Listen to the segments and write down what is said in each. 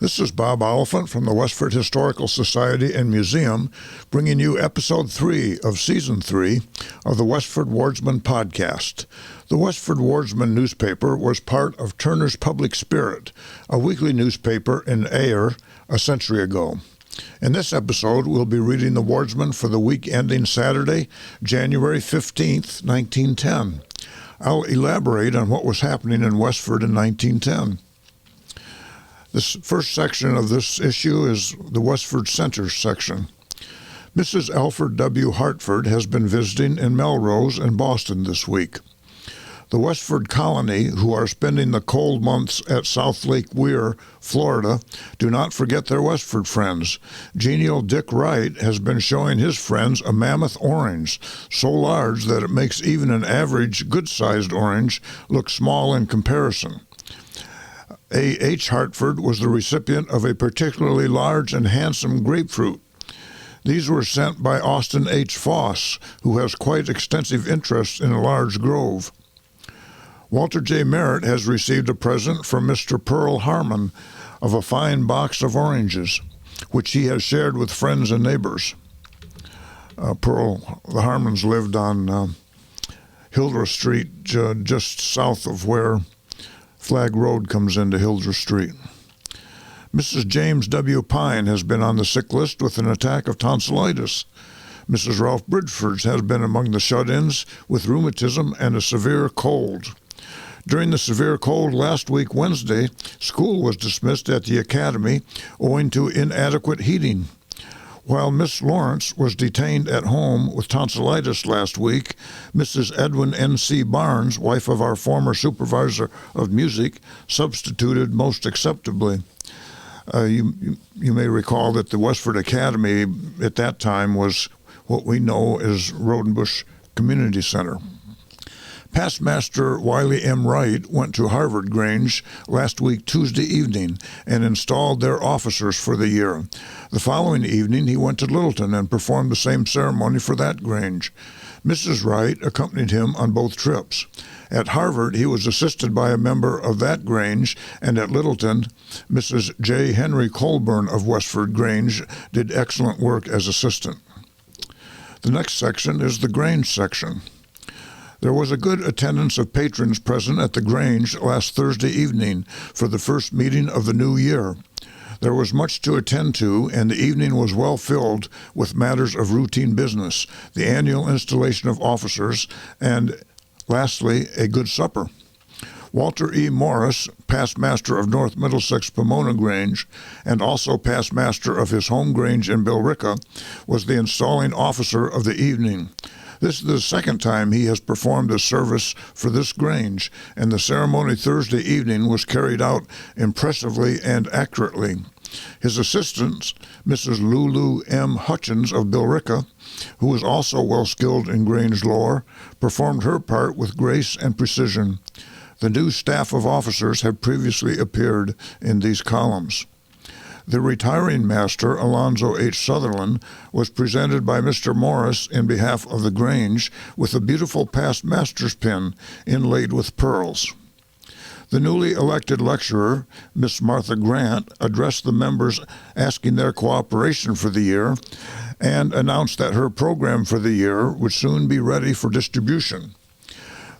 This is Bob Oliphant from the Westford Historical Society and Museum, bringing you Episode 3 of Season 3 of the Westford Wardsman podcast. The Westford Wardsman newspaper was part of Turner's Public Spirit, a weekly newspaper in Ayer a century ago. In this episode, we'll be reading the Wardsman for the week ending Saturday, January 15th, 1910. I'll elaborate on what was happening in Westford in 1910. This first section of this issue is the Westford Center section. Mrs. Alfred W. Hartford has been visiting in Melrose and Boston this week. The Westford colony, who are spending the cold months at South Lake Weir, Florida, do not forget their Westford friends. Genial Dick Wright has been showing his friends a mammoth orange, so large that it makes even an average, good-sized orange look small in comparison. A. H. Hartford was the recipient of a particularly large and handsome grapefruit. These were sent by Austin H. Foss, who has quite extensive interest in a large grove. Walter J. Merritt has received a present from Mr. Pearl Harmon of a fine box of oranges, which he has shared with friends and neighbors. The Harmons lived on Hildreth Street, just south of where Flag Road comes into Hildreth Street. Mrs. James W. Pine has been on the sick list with an attack of tonsillitis. Mrs. Ralph Bridford has been among the shut-ins with rheumatism and a severe cold. During the severe cold last week, Wednesday, school was dismissed at the academy owing to inadequate heating. While Miss Lawrence was detained at home with tonsillitis last week, Mrs. Edwin N.C. Barnes, wife of our former supervisor of music, substituted most acceptably. You may recall that the Westford Academy at that time was what we know as Rodenbush Community Center. Past Master Wiley M. Wright went to Harvard Grange last week Tuesday evening and installed their officers for the year. The following evening he went to Littleton and performed the same ceremony for that Grange. Mrs. Wright accompanied him on both trips. At Harvard he was assisted by a member of that Grange, and at Littleton Mrs. J. Henry Colburn of Westford Grange did excellent work as assistant. The next section is the Grange section. There was a good attendance of patrons present at the Grange last Thursday evening for the first meeting of the new year. There was much to attend to, and the evening was well filled with matters of routine business, the annual installation of officers, and, lastly, a good supper. Walter E. Morris, past master of North Middlesex Pomona Grange, and also past master of his home Grange in Billerica, was the installing officer of the evening. This is the second time he has performed a service for this Grange, and the ceremony Thursday evening was carried out impressively and accurately. His assistant, Mrs. Lulu M. Hutchins of Billerica, who was also well skilled in Grange lore, performed her part with grace and precision. The new staff of officers have previously appeared in these columns. The retiring master, Alonzo H. Sutherland, was presented by Mr. Morris in behalf of the Grange with a beautiful past master's pin inlaid with pearls. The newly elected lecturer, Miss Martha Grant, addressed the members asking their cooperation for the year and announced that her program for the year would soon be ready for distribution.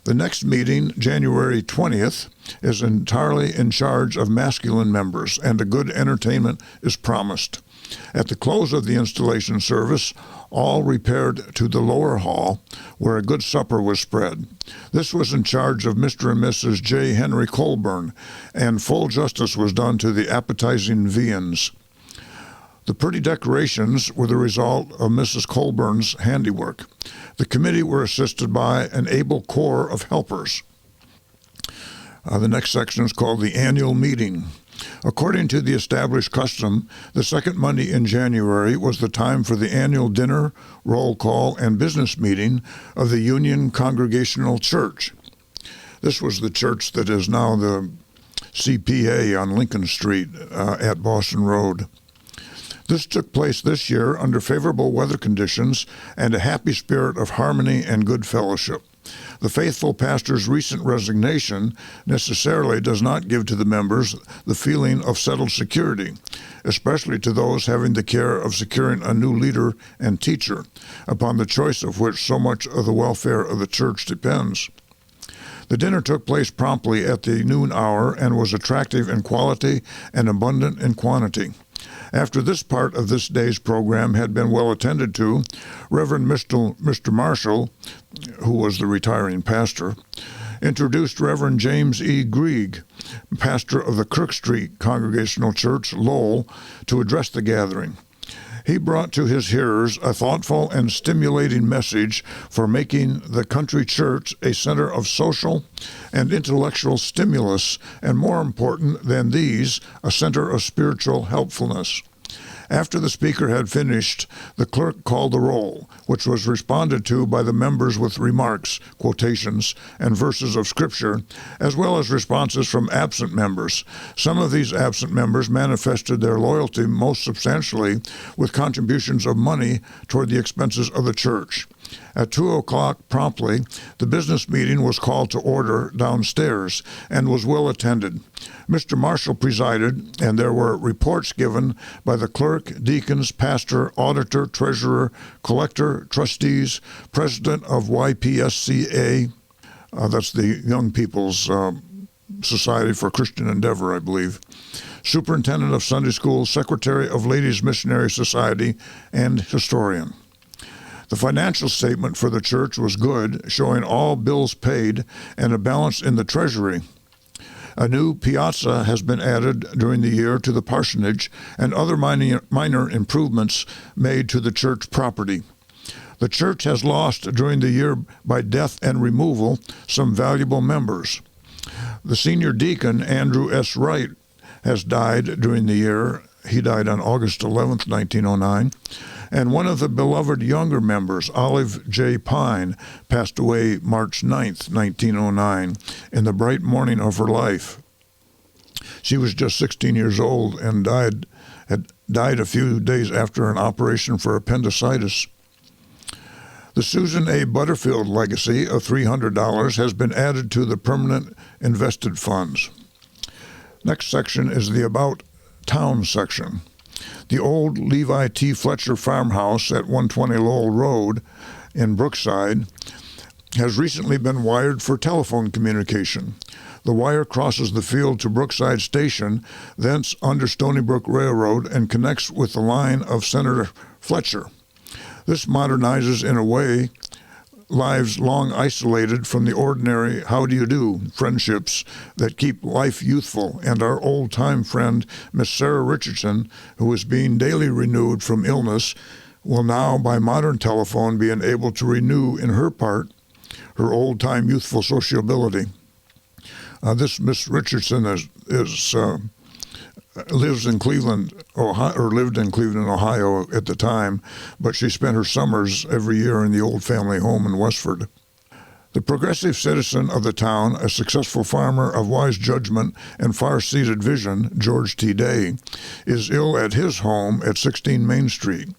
The next meeting, January 20th, is entirely in charge of masculine members, and a good entertainment is promised. At the close of the installation service, all repaired to the lower hall, where a good supper was spread. This was in charge of Mr. and Mrs. J. Henry Colburn, and full justice was done to the appetizing viands. The pretty decorations were the result of Mrs. Colburn's handiwork. The committee were assisted by an able corps of helpers. The next section is called the Annual Meeting. According to the established custom, the second Monday in January was the time for the annual dinner, roll call, and business meeting of the Union Congregational Church. This was the church that is now the CPA on Lincoln Street at Boston Road. This took place this year under favorable weather conditions and a happy spirit of harmony and good fellowship. The faithful pastor's recent resignation necessarily does not give to the members the feeling of settled security, especially to those having the care of securing a new leader and teacher, upon the choice of which so much of the welfare of the church depends. The dinner took place promptly at the noon hour and was attractive in quality and abundant in quantity. After this part of this day's program had been well attended to, Reverend Mr. Marshall, who was the retiring pastor, introduced Reverend James E. Grieg, pastor of the Kirk Street Congregational Church, Lowell, to address the gathering. He brought to his hearers a thoughtful and stimulating message for making the country church a center of social and intellectual stimulus, and more important than these, a center of spiritual helpfulness. After the speaker had finished, the clerk called the roll, which was responded to by the members with remarks, quotations, and verses of Scripture, as well as responses from absent members. Some of these absent members manifested their loyalty most substantially with contributions of money toward the expenses of the church. At 2 o'clock promptly, the business meeting was called to order downstairs and was well attended. Mr. Marshall presided, and there were reports given by the clerk, deacons, pastor, auditor, treasurer, collector, trustees, president of YPSCA, that's the Young People's Society for Christian Endeavor, I believe, superintendent of Sunday School, secretary of Ladies Missionary Society, and historian. The financial statement for the church was good, showing all bills paid and a balance in the treasury. A new piazza has been added during the year to the parsonage, and other minor improvements made to the church property. The church has lost during the year by death and removal some valuable members. The senior deacon, Andrew S. Wright, has died during the year. He died on August 11, 1909. And one of the beloved younger members, Olive J. Pine, passed away March 9, 1909, in the bright morning of her life. She was just 16 years old and had died a few days after an operation for appendicitis. The Susan A. Butterfield legacy of $300 has been added to the permanent invested funds. Next section is the About Town section. The old Levi T. Fletcher farmhouse at 120 Lowell Road in Brookside has recently been wired for telephone communication. The wire crosses the field to Brookside Station, thence under Stony Brook Railroad, and connects with the line of Senator Fletcher. This modernizes, in a way, lives long isolated from the ordinary how-do-you-do friendships that keep life youthful, and our old-time friend, Miss Sarah Richardson, who is being daily renewed from illness, will now, by modern telephone, be able to renew in her part her old-time youthful sociability. This Miss Richardson lives in Cleveland, Ohio, or lived in Cleveland, Ohio at the time, but she spent her summers every year in the old family home in Westford. The progressive citizen of the town, a successful farmer of wise judgment and far-seated vision, George T. Day, is ill at his home at 16 Main Street.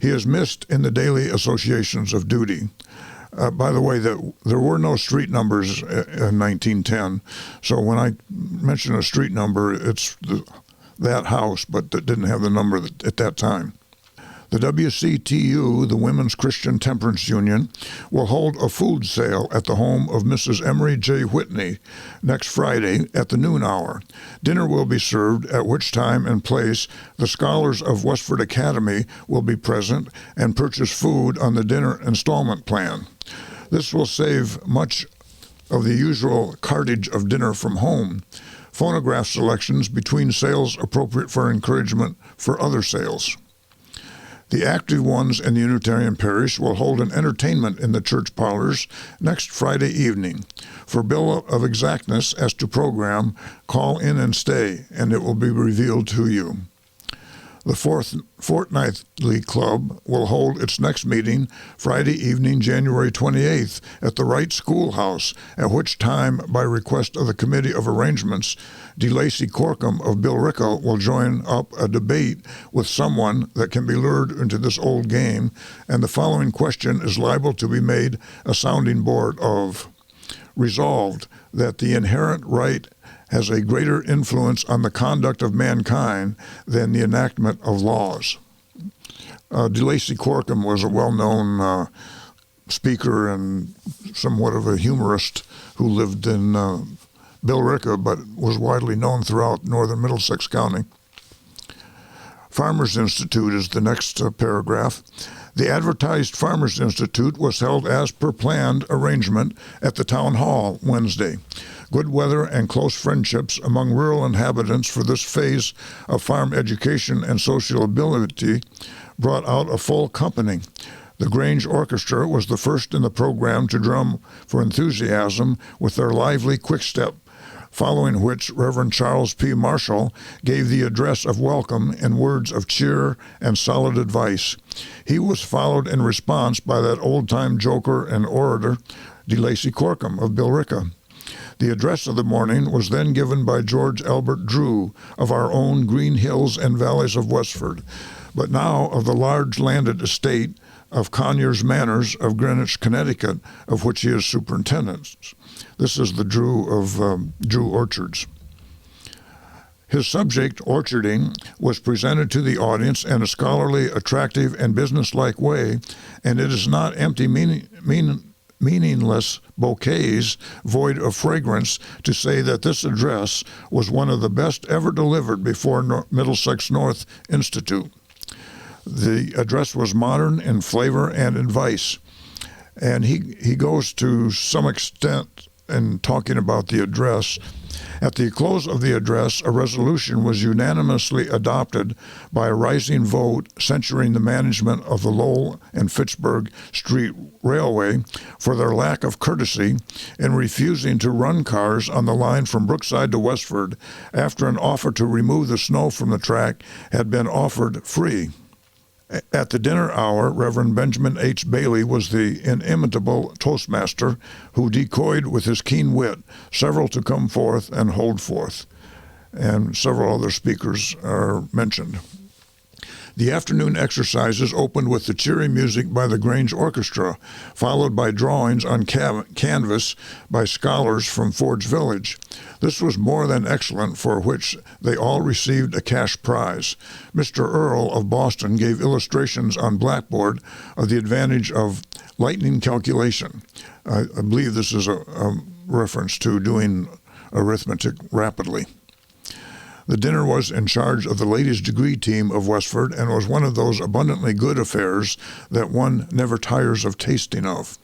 He is missed in the daily associations of duty. By the way, there were no street numbers in 1910, so when I mention a street number, it's that house, but it didn't have the number at that time. The WCTU, the Women's Christian Temperance Union, will hold a food sale at the home of Mrs. Emery J. Whitney next Friday at the noon hour. Dinner will be served, at which time and place the scholars of Westford Academy will be present and purchase food on the dinner installment plan. This will save much of the usual cartage of dinner from home. Phonograph selections between sales appropriate for encouragement for other sales. The active ones in the Unitarian Parish will hold an entertainment in the church parlors next Friday evening. For bill of exactness as to program, call in and stay, and it will be revealed to you. The Fortnightly Club will hold its next meeting Friday evening, January 28th at the Wright Schoolhouse, at which time, by request of the Committee of Arrangements, DeLacy Corkum of Billerica will join up a debate with someone that can be lured into this old game, and the following question is liable to be made a sounding board of: resolved that the inherent right has a greater influence on the conduct of mankind than the enactment of laws. DeLacy Corkum was a well-known speaker and somewhat of a humorist who lived in Billerica, but was widely known throughout northern Middlesex County. Farmers Institute is the next paragraph. The advertised Farmers Institute was held as per planned arrangement at the Town Hall Wednesday. Good weather and close friendships among rural inhabitants for this phase of farm education and sociability brought out a full company. The Grange Orchestra was the first in the program to drum for enthusiasm with their lively quick-step, following which Reverend Charles P. Marshall gave the address of welcome in words of cheer and solid advice. He was followed in response by that old-time joker and orator, DeLacy Corkum of Billerica. The address of the morning was then given by George Albert Drew of our own Green Hills and Valleys of Westford, but now of the large landed estate of Conyers Manors of Greenwich, Connecticut, of which he is superintendent. This is the Drew of Drew Orchards. His subject, orcharding, was presented to the audience in a scholarly, attractive, and businesslike way, and it is not empty meaningless bouquets void of fragrance to say that this address was one of the best ever delivered before Middlesex North Institute. The address was modern in flavor and advice, and he goes to some extent in talking about the address. At the close of the address, a resolution was unanimously adopted by a rising vote censuring the management of the Lowell and Fitchburg Street Railway for their lack of courtesy in refusing to run cars on the line from Brookside to Westford after an offer to remove the snow from the track had been offered free. At the dinner hour, Reverend Benjamin H. Bailey was the inimitable toastmaster who decoyed with his keen wit several to come forth and hold forth, and several other speakers are mentioned. The afternoon exercises opened with the cheery music by the Grange Orchestra, followed by drawings on canvas by scholars from Ford's Village. This was more than excellent, for which they all received a cash prize. Mr. Earl of Boston gave illustrations on blackboard of the advantage of lightning calculation. I believe this is a reference to doing arithmetic rapidly. The dinner was in charge of the ladies' degree team of Westford and was one of those abundantly good affairs that one never tires of tasting of.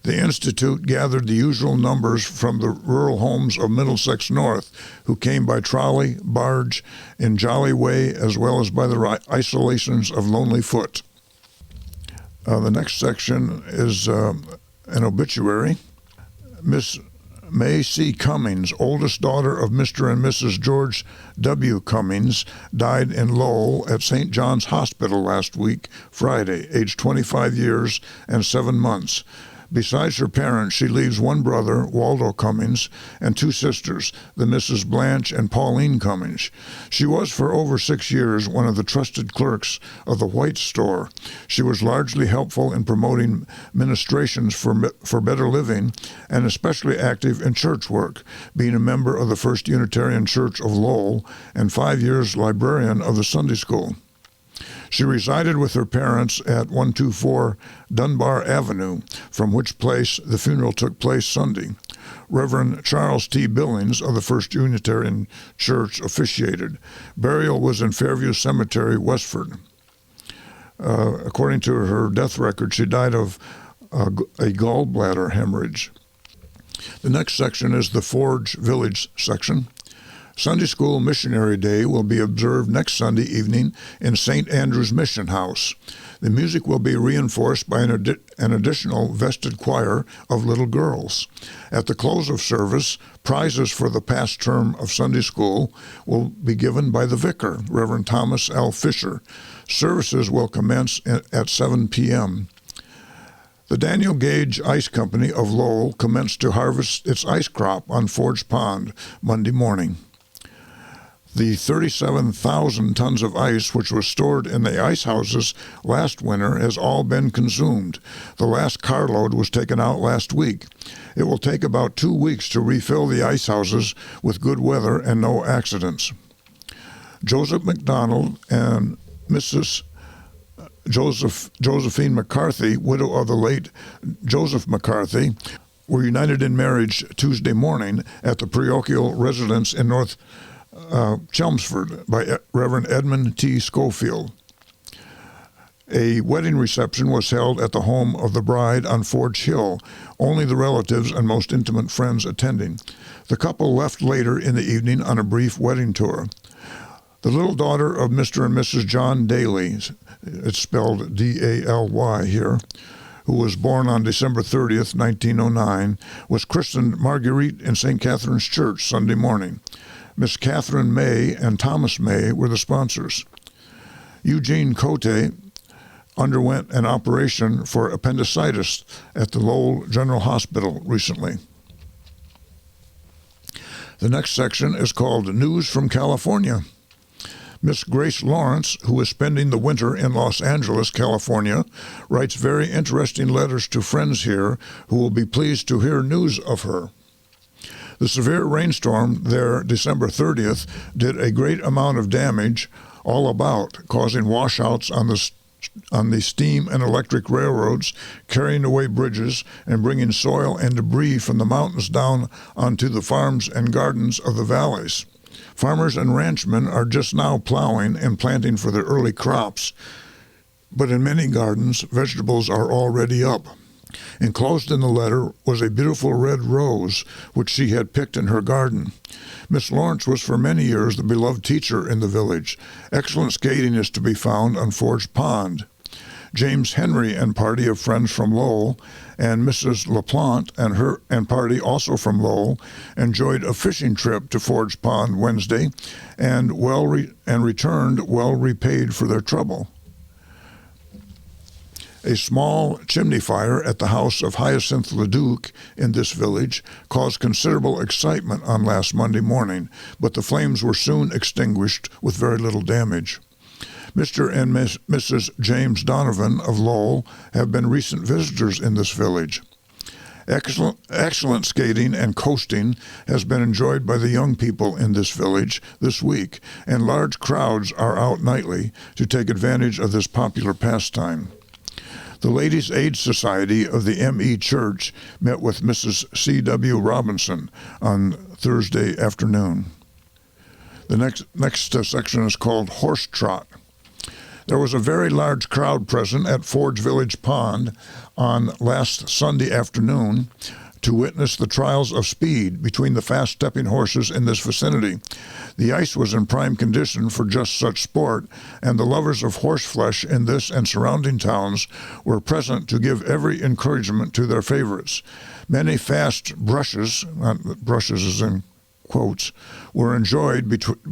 The Institute gathered the usual numbers from the rural homes of Middlesex North, who came by trolley, barge, in jolly way, as well as by the isolations of lonely foot. The next section is an obituary. Miss May C. Cummings, oldest daughter of Mr. and Mrs. George W. Cummings, died in Lowell at St. John's Hospital last week, Friday, aged 25 years and 7 months. Besides her parents, she leaves one brother, Waldo Cummings, and 2 sisters, the Mrs. Blanche and Pauline Cummings. She was for over 6 years one of the trusted clerks of the White Store. She was largely helpful in promoting ministrations for better living and especially active in church work, being a member of the First Unitarian Church of Lowell and 5 years librarian of the Sunday School. She resided with her parents at 124 Dunbar Avenue, from which place the funeral took place Sunday. Reverend Charles T. Billings of the First Unitarian Church officiated. Burial was in Fairview Cemetery, Westford. According to her death record, she died of a gallbladder hemorrhage. The next section is the Forge Village section. Sunday School Missionary Day will be observed next Sunday evening in St. Andrew's Mission House. The music will be reinforced by an additional vested choir of little girls. At the close of service, prizes for the past term of Sunday School will be given by the vicar, Reverend Thomas L. Fisher. Services will commence at 7 p.m. The Daniel Gage Ice Company of Lowell commenced to harvest its ice crop on Forge Pond Monday morning. The 37,000 tons of ice which was stored in the ice houses last winter has all been consumed. The last carload was taken out last week. It will take about 2 weeks to refill the ice houses with good weather and no accidents. Joseph McDonald and Mrs. Josephine McCarthy, widow of the late Joseph McCarthy, were united in marriage Tuesday morning at the parochial residence in North Chelmsford by Reverend Edmund T. Schofield. A wedding reception was held at the home of the bride on Forge Hill, only the relatives and most intimate friends attending. The couple left later in the evening on a brief wedding tour. The little daughter of Mr. and Mrs. John Daly, it's spelled D-A-L-Y here, who was born on December 30th, 1909, was christened Marguerite in St. Catherine's Church Sunday morning. Miss Catherine May and Thomas May were the sponsors. Eugene Cote underwent an operation for appendicitis at the Lowell General Hospital recently. The next section is called News from California. Miss Grace Lawrence, who is spending the winter in Los Angeles, California, writes very interesting letters to friends here who will be pleased to hear news of her. The severe rainstorm there December 30th did a great amount of damage all about, causing washouts on the steam and electric railroads, carrying away bridges, and bringing soil and debris from the mountains down onto the farms and gardens of the valleys. Farmers and ranchmen are just now plowing and planting for their early crops, but in many gardens, vegetables are already up. Enclosed in the letter was a beautiful red rose which she had picked in her garden. Miss Lawrence was for many years the beloved teacher in the village. Excellent skating is to be found on Forge Pond. James Henry and party of friends from Lowell, and Mrs. LaPlante and her and party also from Lowell, enjoyed a fishing trip to Forge Pond Wednesday and returned well repaid for their trouble. A small chimney fire at the house of Hyacinth Leduc in this village caused considerable excitement on last Monday morning, but the flames were soon extinguished with very little damage. Mr. and Mrs. James Donovan of Lowell have been recent visitors in this village. Excellent skating and coasting has been enjoyed by the young people in this village this week, and large crowds are out nightly to take advantage of this popular pastime. The Ladies' Aid Society of the M.E. Church met with Mrs. C.W. Robinson on Thursday afternoon. The next section is called Horse Trot. There was a very large crowd present at Forge Village Pond on last Sunday afternoon to witness the trials of speed between the fast-stepping horses in this vicinity. The ice was in prime condition for just such sport, and the lovers of horseflesh in this and surrounding towns were present to give every encouragement to their favorites. Many fast brushes is in quotes, were enjoyed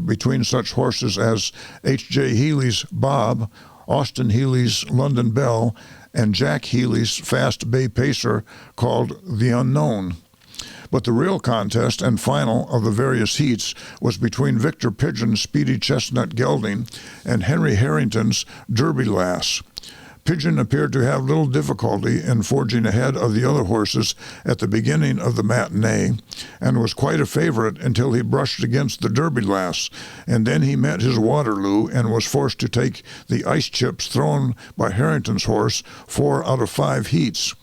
between such horses as H.J. Healy's Bob, Austin Healy's London Belle, and Jack Healy's fast bay pacer called The Unknown. But the real contest and final of the various heats was between Victor Pigeon's Speedy Chestnut Gelding and Henry Harrington's Derby Lass. Pigeon appeared to have little difficulty in forging ahead of the other horses at the beginning of the matinee, and was quite a favorite until he brushed against the Derby Lass, and then he met his Waterloo and was forced to take the ice chips thrown by Harrington's horse 4 out of 5 heats.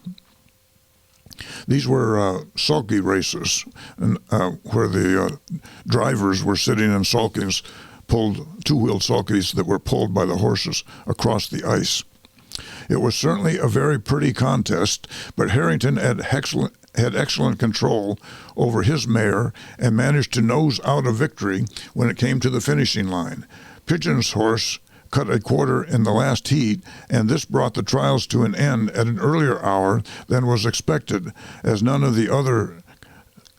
These were sulky races, where the drivers were sitting in sulkies, two-wheeled sulkies that were pulled by the horses across the ice. It was certainly a very pretty contest, but Harrington had had excellent control over his mare and managed to nose out a victory when it came to the finishing line. Pigeon's horse cut a quarter in the last heat, and this brought the trials to an end at an earlier hour than was expected, as none of the other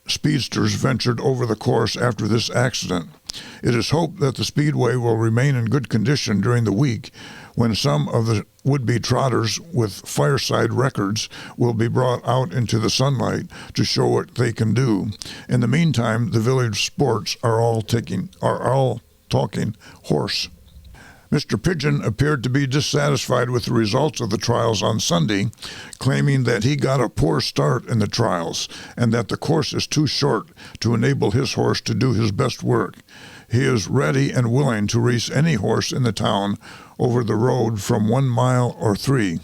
speedsters ventured over the course after this accident. It is hoped that the Speedway will remain in good condition during the week, when some of the would-be trotters with fireside records will be brought out into the sunlight to show what they can do. In the meantime, the village sports are all talking horse. Mr. Pigeon appeared to be dissatisfied with the results of the trials on Sunday, claiming that he got a poor start in the trials and that the course is too short to enable his horse to do his best work. He is ready and willing to race any horse in the town over the road from 1 mile or 3.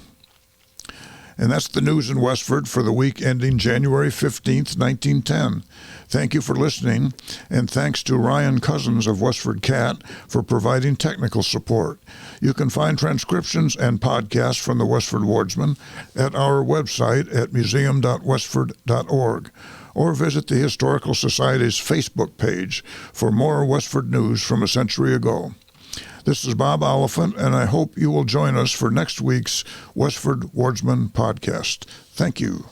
And that's the news in Westford for the week ending January 15th, 1910. Thank you for listening, and thanks to Ryan Cousins of Westford Cat for providing technical support. You can find transcriptions and podcasts from the Westford Wardsman at our website at museum.westford.org, or visit the Historical Society's Facebook page for more Westford news from a century ago. This is Bob Oliphant, and I hope you will join us for next week's Westford Wardsman podcast. Thank you.